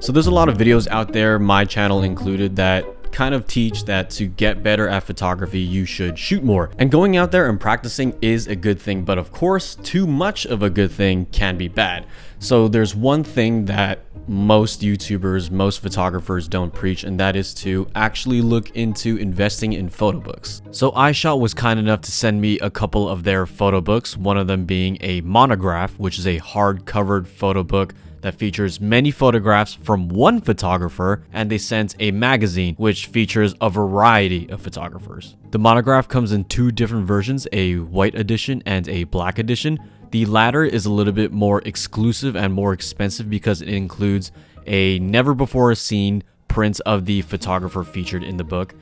So there's a lot of videos out there, my channel included, that kind of teach that to get better at photography, you should shoot more. And going out there and practicing is a good thing, but of course, too much of a good thing can be bad. So there's one thing that most YouTubers, most photographers don't preach, and that is to actually look into investing in photo books. So Eyeshot was kind enough to send me a couple of their photo books, one of them being a monograph, which is a hard-covered photo book that features many photographs from one photographer, and they sent a magazine which features a variety of photographers. The monograph comes in two different versions, a white edition and a black edition. The latter is a little bit more exclusive and more expensive because it includes a never before seen print of the photographer featured in the book.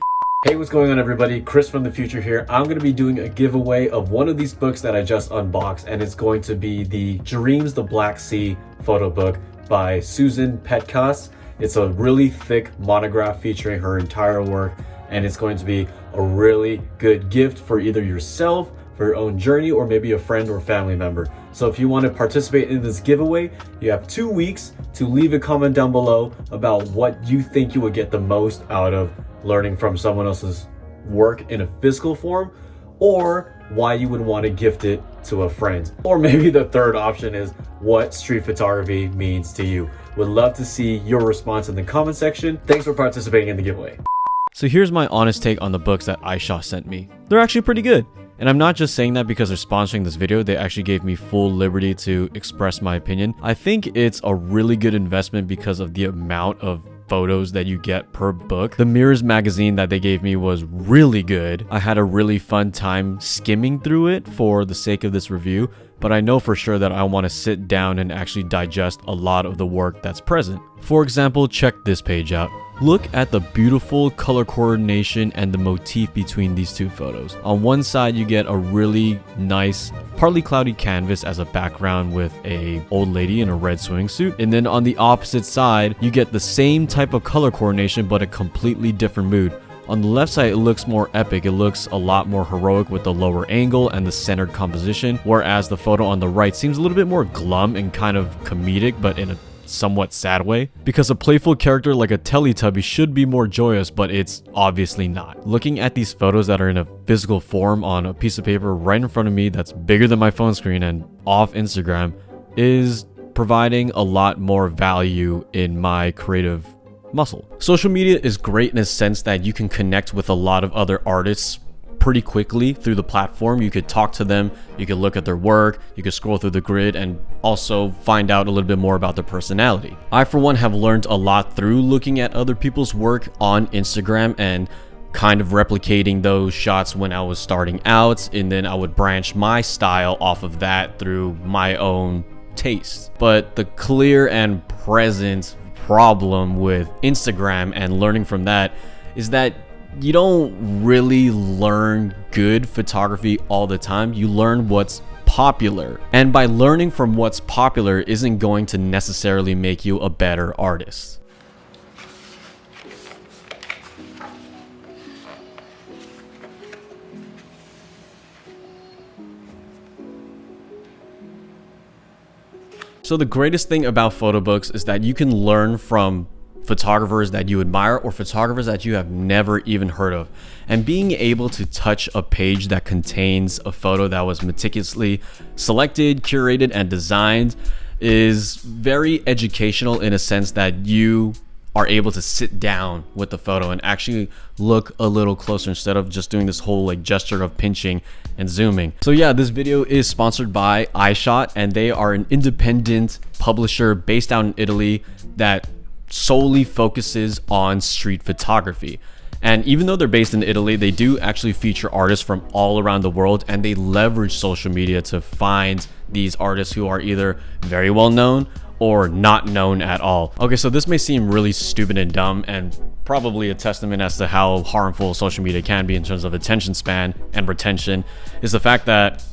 Hey, what's going on everybody? Chris from the future here. I'm going to be doing a giveaway of one of these books that I just unboxed, and it's going to be the Dreams the Black Sea photo book by Susan Petkas. It's a really thick monograph featuring her entire work, and it's going to be a really good gift for either yourself, for your own journey, or maybe a friend or family member. So if you want to participate in this giveaway, you have 2 weeks to leave a comment down below about what you think you would get the most out of learning from someone else's work in a physical form, or why you would want to gift it to a friend. Or maybe the third option is what street photography means to you. Would love to see your response in the comment section. Thanks for participating in the giveaway. So here's my honest take on the books that Eyeshot sent me. They're actually pretty good. And I'm not just saying that because they're sponsoring this video. They actually gave me full liberty to express my opinion. I think it's a really good investment because of the amount of photos that you get per book. The Mirrors magazine that they gave me was really good. I had a really fun time skimming through it for the sake of this review, but I know for sure that I want to sit down and actually digest a lot of the work that's present. For example, check this page out. Look at the beautiful color coordination and the motif between these two photos. On one side, you get a really nice, partly cloudy canvas as a background with a old lady in a red swimsuit. And then on the opposite side, you get the same type of color coordination, but a completely different mood. On the left side, it looks more epic. It looks a lot more heroic with the lower angle and the centered composition, whereas the photo on the right seems a little bit more glum and kind of comedic, but in a somewhat sad way, because a playful character like a Teletubby should be more joyous, but it's obviously not. Looking at these photos that are in a physical form on a piece of paper right in front of me that's bigger than my phone screen and off Instagram is providing a lot more value in my creative muscle. Social media is great in a sense that you can connect with a lot of other artists pretty quickly through the platform. You could talk to them, you could look at their work, you could scroll through the grid and also find out a little bit more about their personality. I, for one, have learned a lot through looking at other people's work on Instagram and kind of replicating those shots when I was starting out, and then I would branch my style off of that through my own taste. But the clear and present problem with Instagram and learning from that is that you don't really learn good photography all the time. You learn what's popular. And by learning from what's popular isn't going to necessarily make you a better artist. So the greatest thing about photo books is that you can learn from photographers that you admire or photographers that you have never even heard of, and being able to touch a page that contains a photo that was meticulously selected, curated, and designed is very educational in a sense that you are able to sit down with the photo and actually look a little closer instead of just doing this whole like gesture of pinching and zooming. So yeah, this video is sponsored by Eyeshot, and they are an independent publisher based out in Italy that solely focuses on street photography. And even though they're based in Italy, they do actually feature artists from all around the world, and they leverage social media to find these artists who are either very well known or not known at all. Okay, so this may seem really stupid and dumb, and probably a testament as to how harmful social media can be in terms of attention span and retention, is the fact that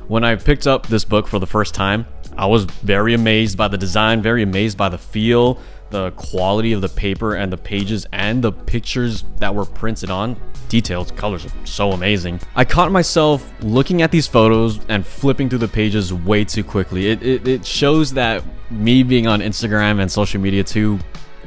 when I picked up this book for the first time, I was very amazed by the design, very amazed by the feel, the quality of the paper and the pages and the pictures that were printed on. Detailed colors are so amazing. I caught myself looking at these photos and flipping through the pages way too quickly. It shows that me being on Instagram and social media too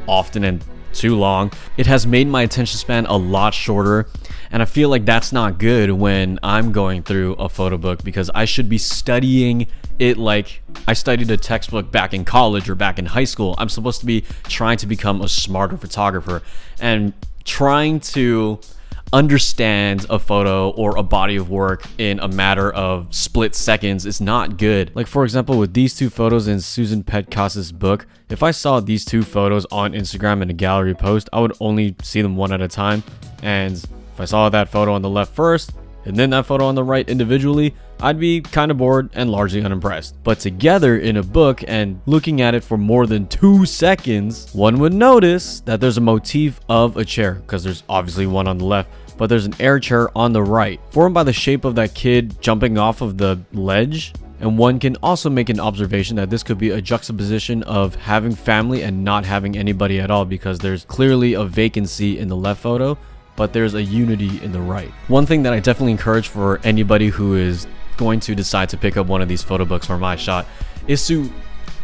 often and too long. It has made my attention span a lot shorter, and I feel like that's not good when I'm going through a photo book, because I should be studying it like I studied a textbook back in college or back in high school. I'm supposed to be trying to become a smarter photographer, and trying to understand a photo or a body of work in a matter of split seconds is not good. Like, for example, with these two photos in Susan Petcas's book, if I saw these two photos on Instagram in a gallery post, I would only see them one at a time. And if I saw that photo on the left first and then that photo on the right individually, I'd be kind of bored and largely unimpressed. But together in a book and looking at it for more than 2 seconds, one would notice that there's a motif of a chair, because there's obviously one on the left, but there's an air chair on the right, formed by the shape of that kid jumping off of the ledge. And one can also make an observation that this could be a juxtaposition of having family and not having anybody at all, because there's clearly a vacancy in the left photo, but there's a unity in the right. One thing that I definitely encourage for anybody who is going to decide to pick up one of these photo books from Eyeshot is to,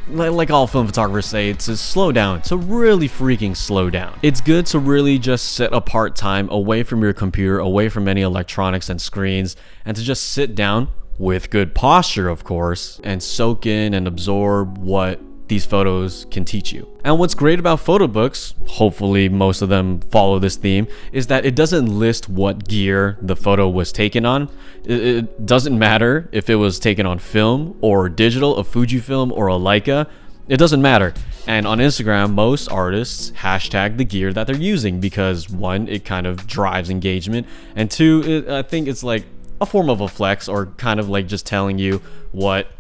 like all film photographers say, it's to slow down, to really freaking slow down. It's good to really just set apart time away from your computer, away from any electronics and screens, and to just sit down with good posture, of course, and soak in and absorb what these photos can teach you. And what's great about photo books, hopefully most of them follow this theme, is that it doesn't list what gear the photo was taken on. It doesn't matter if it was taken on film or digital, a Fujifilm or a Leica. It doesn't matter. And on Instagram, most artists hashtag the gear that they're using, because one, it kind of drives engagement, and two, I think it's like a form of a flex, or kind of like just telling you what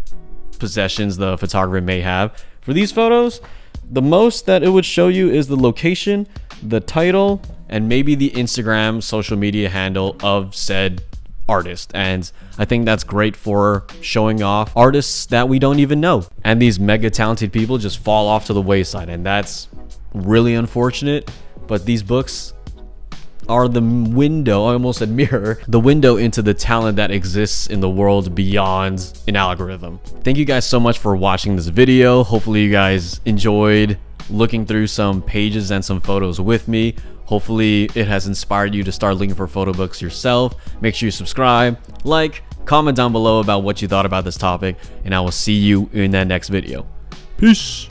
possessions the photographer may have. For these photos, the most that it would show you is the location, the title, and maybe the Instagram social media handle of said artist. And I think that's great for showing off artists that we don't even know. And these mega talented people just fall off to the wayside, and that's really unfortunate. But these books are the window, I almost said mirror, the window into the talent that exists in the world beyond an algorithm. Thank you guys so much for watching this video. Hopefully you guys enjoyed looking through some pages and some photos with me. Hopefully it has inspired you to start looking for photo books yourself. Make sure you subscribe, like, comment down below about what you thought about this topic, and I will see you in that next video. Peace.